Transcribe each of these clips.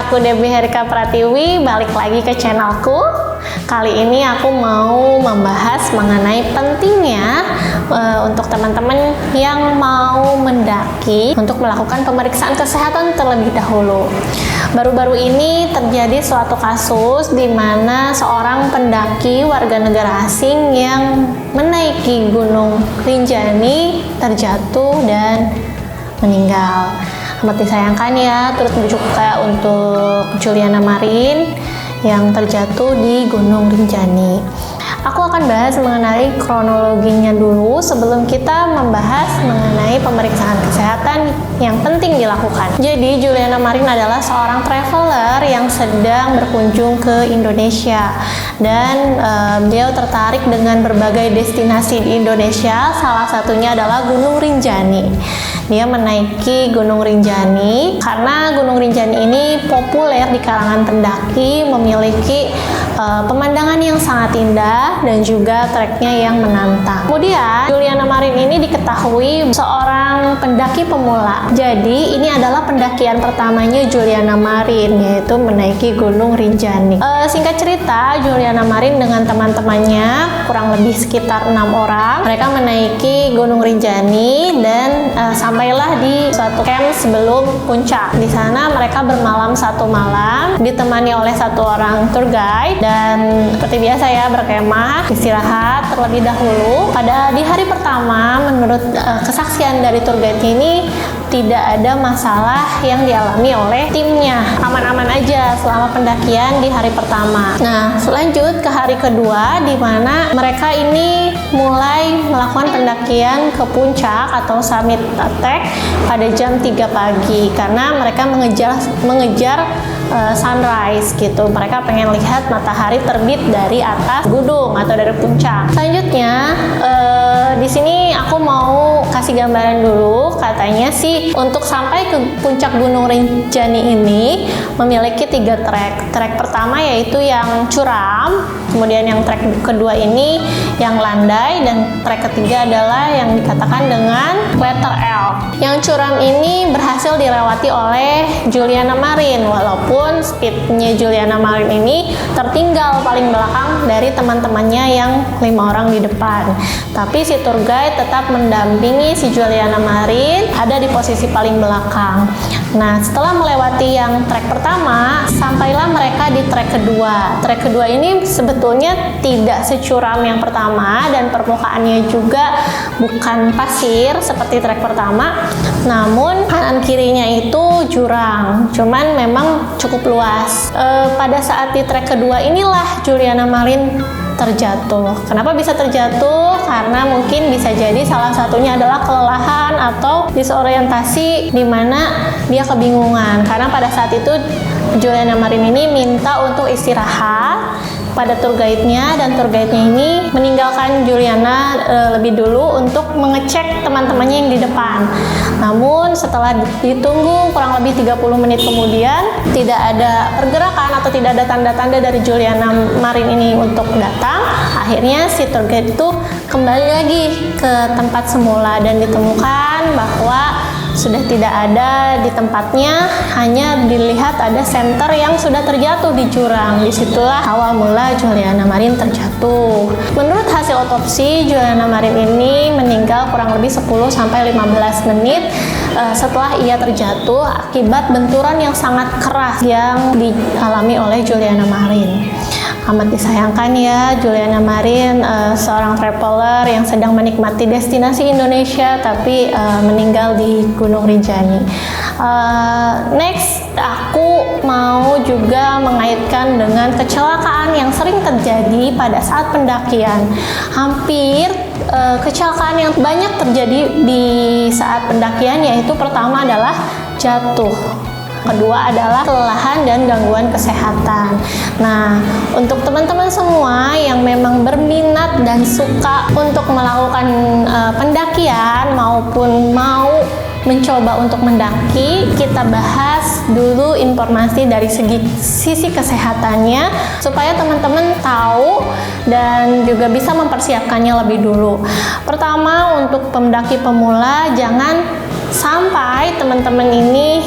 aku Debbie Herika Pratiwi, balik lagi ke channelku. Kali ini aku mau membahas mengenai pentingnya untuk teman-teman yang mau mendaki untuk melakukan pemeriksaan kesehatan terlebih dahulu. Baru-baru ini terjadi suatu kasus di mana seorang pendaki warga negara asing yang menaiki Gunung Rinjani terjatuh dan meninggal. Amat disayangkan ya, turut berduka untuk Juliana Marin yang terjatuh di Gunung Rinjani. Aku akan bahas mengenai kronologinya dulu sebelum kita membahas mengenai pemeriksaan kesehatan yang penting dilakukan. Jadi Juliana Marin adalah seorang traveler yang sedang berkunjung ke Indonesia dan beliau tertarik dengan berbagai destinasi di Indonesia, salah satunya adalah Gunung Rinjani. Dia menaiki Gunung Rinjani karena Gunung Rinjani ini populer di kalangan pendaki, memiliki pemandangan yang sangat indah dan juga treknya yang menantang. Kemudian Juliana Marin ini diketahui seorang pendaki pemula. Jadi ini adalah pendakian pertamanya Juliana Marin, yaitu menaiki Gunung Rinjani. Singkat cerita, Juliana Marin dengan teman-temannya kurang lebih sekitar 6 orang. Mereka menaiki Gunung Rinjani dan sampailah di suatu camp sebelum puncak. Di sana mereka bermalam satu malam, ditemani oleh satu orang tour guide dan seperti biasa ya berkemah, istirahat terlebih dahulu. Di hari pertama, menurut kesaksian dari tour guide ini, tidak ada masalah yang dialami oleh timnya. Aman-aman aja selama pendakian di hari pertama. Nah, selanjut ke hari kedua di mana mereka ini mulai melakukan pendakian ke puncak atau summit attack pada jam 3 pagi karena mereka mengejar sunrise gitu. Mereka pengen lihat matahari terbit dari atas gunung atau dari puncak. Selanjutnya di sini aku mau kasih gambaran dulu. Katanya sih untuk sampai ke puncak Gunung Rinjani ini memiliki 3 trek. Trek pertama yaitu yang curam, kemudian yang trek kedua ini yang landai, dan trek ketiga adalah yang dikatakan dengan letter L. Yang curam ini berhasil dilewati oleh Juliana Marin, walaupun speednya Juliana Marin ini tertinggal paling belakang dari teman-temannya yang 5 orang di depan. Tapi si tour guide tetap mendampingi si Juliana Marin ada di posisi paling belakang. Nah, setelah melewati yang trek pertama, sampailah mereka di trek kedua. Trek kedua ini sebetulnya tidak securam yang pertama dan permukaannya juga bukan pasir seperti trek pertama, namun kanan kirinya itu jurang, cuman memang cukup luas. Pada saat di trek kedua inilah Juliana Marin terjatuh. Kenapa bisa terjatuh? Karena mungkin bisa jadi salah satunya adalah kelelahan atau disorientasi di mana dia kebingungan. Karena pada saat itu Juliana Marin ini minta untuk istirahat pada tour guide-nya, dan tour guide-nya ini meninggalkan Juliana lebih dulu untuk mengecek teman-temannya yang di depan. Namun setelah ditunggu kurang lebih 30 menit kemudian tidak ada pergerakan atau tidak ada tanda-tanda dari Juliana Marin ini untuk datang. Akhirnya si tour guide itu kembali lagi ke tempat semula dan ditemukan bahwa sudah tidak ada di tempatnya, hanya dilihat ada senter yang sudah terjatuh di jurang. Disitulah awal mula Juliana Marin terjatuh. Menurut hasil otopsi, Juliana Marin ini meninggal kurang lebih 10-15 menit setelah ia terjatuh akibat benturan yang sangat keras yang dialami oleh Juliana Marin. Amat disayangkan ya, Juliana Marin seorang traveler yang sedang menikmati destinasi Indonesia tapi meninggal di Gunung Rinjani. Next, aku mau juga mengaitkan dengan kecelakaan yang sering terjadi pada saat pendakian. Hampir kecelakaan yang banyak terjadi di saat pendakian, yaitu pertama adalah jatuh, kedua adalah kelelahan dan gangguan kesehatan. Nah, untuk teman-teman semua yang memang berminat dan suka untuk melakukan pendakian maupun mau mencoba untuk mendaki, kita bahas dulu informasi dari sisi kesehatannya supaya teman-teman tahu dan juga bisa mempersiapkannya lebih dulu. Pertama, untuk pendaki pemula jangan sampai teman-teman ini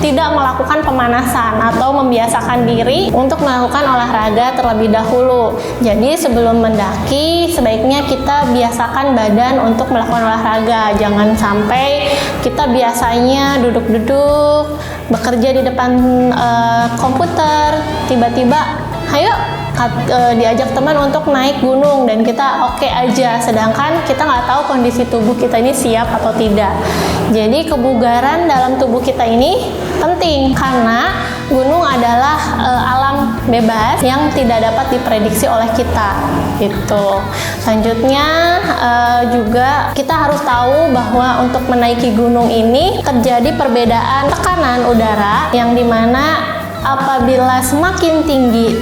tidak melakukan pemanasan atau membiasakan diri untuk melakukan olahraga terlebih dahulu. Jadi sebelum mendaki sebaiknya kita biasakan badan untuk melakukan olahraga. Jangan sampai kita biasanya duduk-duduk bekerja di depan komputer, tiba-tiba ayo diajak teman untuk naik gunung dan kita oke aja, sedangkan kita nggak tahu kondisi tubuh kita ini siap atau tidak. Jadi kebugaran dalam tubuh kita ini penting karena gunung adalah alam bebas yang tidak dapat diprediksi oleh kita. Itu. Selanjutnya juga kita harus tahu bahwa untuk menaiki gunung ini terjadi perbedaan tekanan udara yang dimana apabila semakin tinggi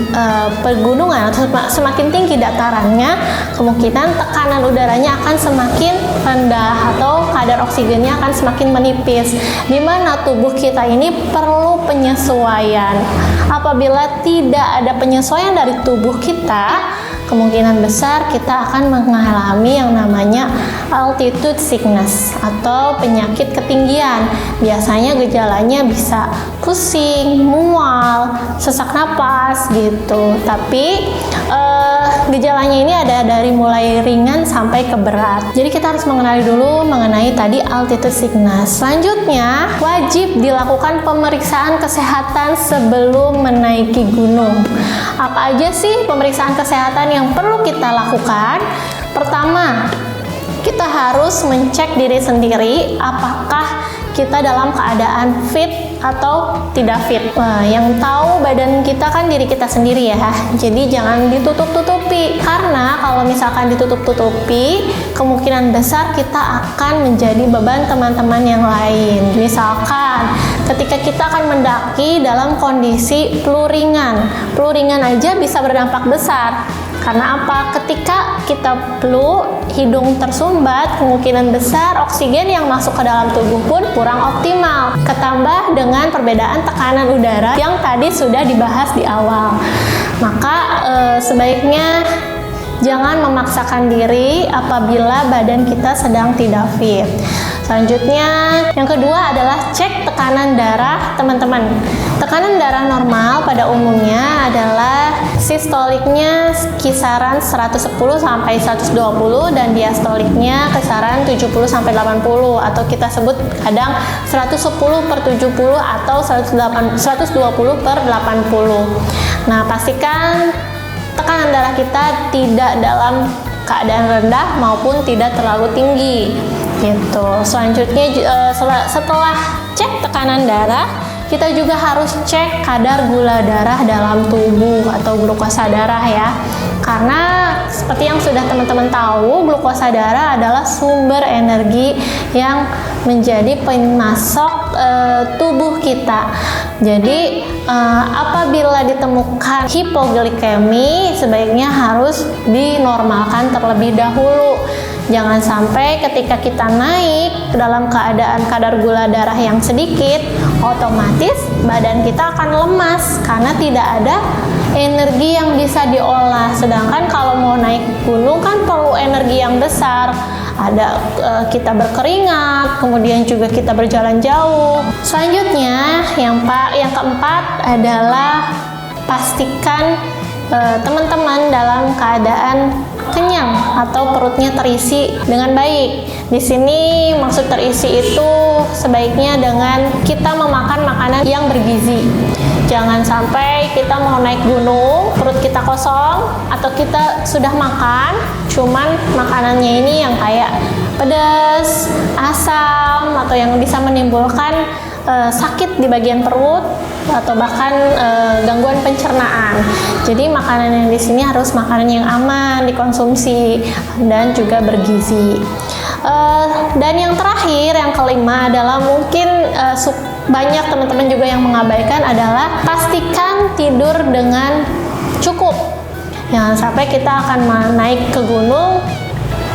pegunungan atau semakin tinggi datarannya, kemungkinan tekanan udaranya akan semakin rendah atau kadar oksigennya akan semakin menipis, di mana tubuh kita ini perlu penyesuaian. Apabila tidak ada penyesuaian dari tubuh kita, kemungkinan besar kita akan mengalami yang namanya altitude sickness atau penyakit ketinggian. Biasanya gejalanya bisa pusing, mual, sesak napas gitu. Tapi gejalanya ini ada dari mulai ringan sampai ke berat. Jadi kita harus mengenali dulu mengenai tadi altitude sickness. Selanjutnya, wajib dilakukan pemeriksaan kesehatan sebelum menaiki gunung. Apa aja sih pemeriksaan kesehatan yang perlu kita lakukan? Pertama, kita harus mencek diri sendiri apakah kita dalam keadaan fit atau tidak fit. Yang tahu badan kita kan diri kita sendiri ya. Jadi jangan ditutup-tutupi, karena kalau misalkan ditutup-tutupi, kemungkinan besar kita akan menjadi beban teman-teman yang lain. Misalkan ketika kita akan mendaki dalam kondisi flu ringan aja bisa berdampak besar. Karena apa? Ketika kita flu, hidung tersumbat, kemungkinan besar oksigen yang masuk ke dalam tubuh pun kurang optimal. Ketambah dengan perbedaan tekanan udara yang tadi sudah dibahas di awal. Maka sebaiknya jangan memaksakan diri apabila badan kita sedang tidak fit. Selanjutnya, yang kedua adalah cek tekanan darah teman-teman. Tekanan darah normal pada umumnya adalah sistoliknya kisaran 110 sampai 120 dan diastoliknya kisaran 70 sampai 80 atau kita sebut kadang 110 per 70 atau 120 per 80. Nah, pastikan tekanan darah kita tidak dalam keadaan rendah maupun tidak terlalu tinggi gitu. Selanjutnya setelah cek tekanan darah, kita juga harus cek kadar gula darah dalam tubuh atau glukosa darah ya. Karena seperti yang sudah teman-teman tahu, glukosa darah adalah sumber energi yang menjadi pemasok tubuh kita. Jadi apabila ditemukan hipoglikemi, sebaiknya harus dinormalkan terlebih dahulu. Jangan sampai ketika kita naik dalam keadaan kadar gula darah yang sedikit, otomatis badan kita akan lemas karena tidak ada energi yang bisa diolah. Sedangkan kalau mau naik gunung kan perlu energi yang besar. Ada kita berkeringat, kemudian juga kita berjalan jauh. Selanjutnya, yang keempat adalah pastikan teman-teman dalam keadaan kenyang atau perutnya terisi dengan baik. Di sini maksud terisi itu sebaiknya dengan kita memakan makanan yang bergizi. Jangan sampai kita mau naik gunung, perut kita kosong, atau kita sudah makan, cuman makanannya ini yang kayak pedas, asam, atau yang bisa menimbulkan sakit di bagian perut atau bahkan gangguan pencernaan. Jadi makanan yang di sini harus makanan yang aman dikonsumsi dan juga bergizi. Dan yang terakhir, yang kelima adalah mungkin banyak teman-teman juga yang mengabaikan adalah pastikan tidur dengan cukup. Jangan sampai kita akan naik ke gunung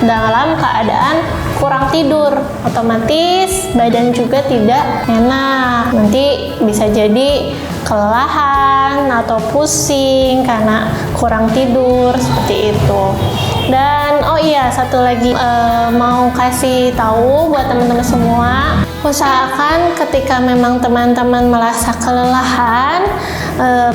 dalam keadaan kurang tidur, otomatis badan juga tidak enak. Nanti bisa jadi kelelahan atau pusing karena kurang tidur, seperti itu. Dan oh iya, satu lagi mau kasih tahu buat teman-teman semua, usahakan ketika memang teman-teman merasa kelelahan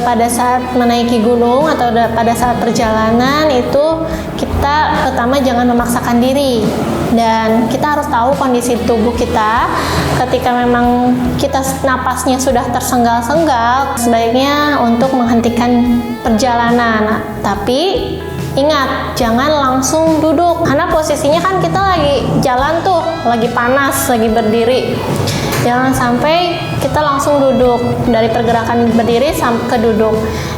pada saat menaiki gunung atau pada saat perjalanan, itu kita pertama jangan memaksakan diri, dan kita harus tahu kondisi tubuh kita. Ketika memang kita napasnya sudah tersenggal-senggal, sebaiknya untuk menghentikan perjalanan. Tapi ingat, jangan langsung duduk, karena posisinya kan kita lagi jalan tuh, lagi panas, lagi berdiri. Jangan sampai kita langsung duduk, dari pergerakan berdiri sampai ke duduk,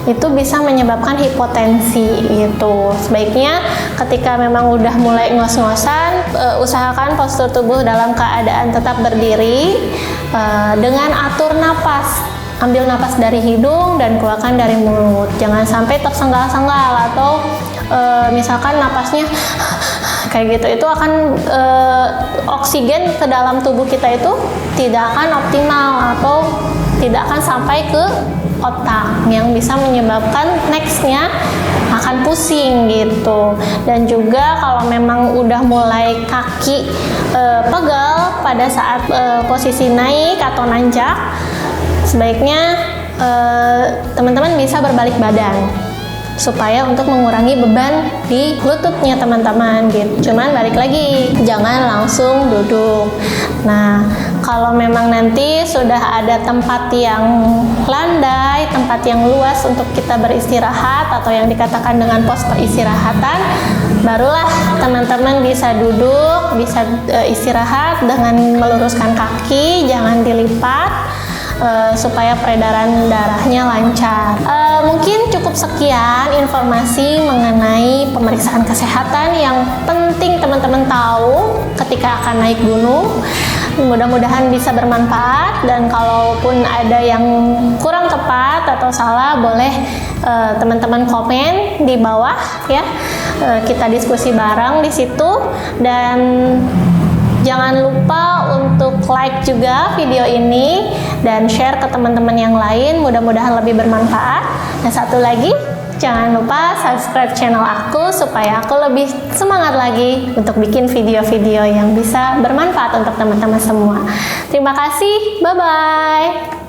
itu bisa menyebabkan hipotensi gitu. Sebaiknya ketika memang udah mulai ngos-ngosan, usahakan postur tubuh dalam keadaan tetap berdiri, dengan atur napas. Ambil napas dari hidung dan keluarkan dari mulut. Jangan sampai tersenggal-senggal atau misalkan napasnya kayak gitu, itu akan oksigen ke dalam tubuh kita itu tidak akan optimal atau tidak akan sampai ke otak, yang bisa menyebabkan nextnya akan pusing gitu. Dan juga kalau memang udah mulai kaki pegal pada saat posisi naik atau nanjak, sebaiknya teman-teman bisa berbalik badan supaya untuk mengurangi beban di lututnya teman-teman gitu. Cuman balik lagi, jangan langsung duduk. Nah, kalau memang nanti sudah ada tempat yang landai, tempat yang luas untuk kita beristirahat atau yang dikatakan dengan pos peristirahatan, barulah teman-teman bisa duduk, bisa istirahat dengan meluruskan kaki, jangan dilipat, supaya peredaran darahnya lancar. Mungkin cukup sekian informasi mengenai pemeriksaan kesehatan yang penting teman-teman tahu ketika akan naik gunung. Mudah-mudahan bisa bermanfaat, dan kalaupun ada yang kurang tepat atau salah, boleh teman-teman komen di bawah ya. Kita diskusi bareng di situ, dan jangan lupa untuk like juga video ini dan share ke teman-teman yang lain, mudah-mudahan lebih bermanfaat. Dan satu lagi, jangan lupa subscribe channel aku supaya aku lebih semangat lagi untuk bikin video-video yang bisa bermanfaat untuk teman-teman semua. Terima kasih, bye-bye.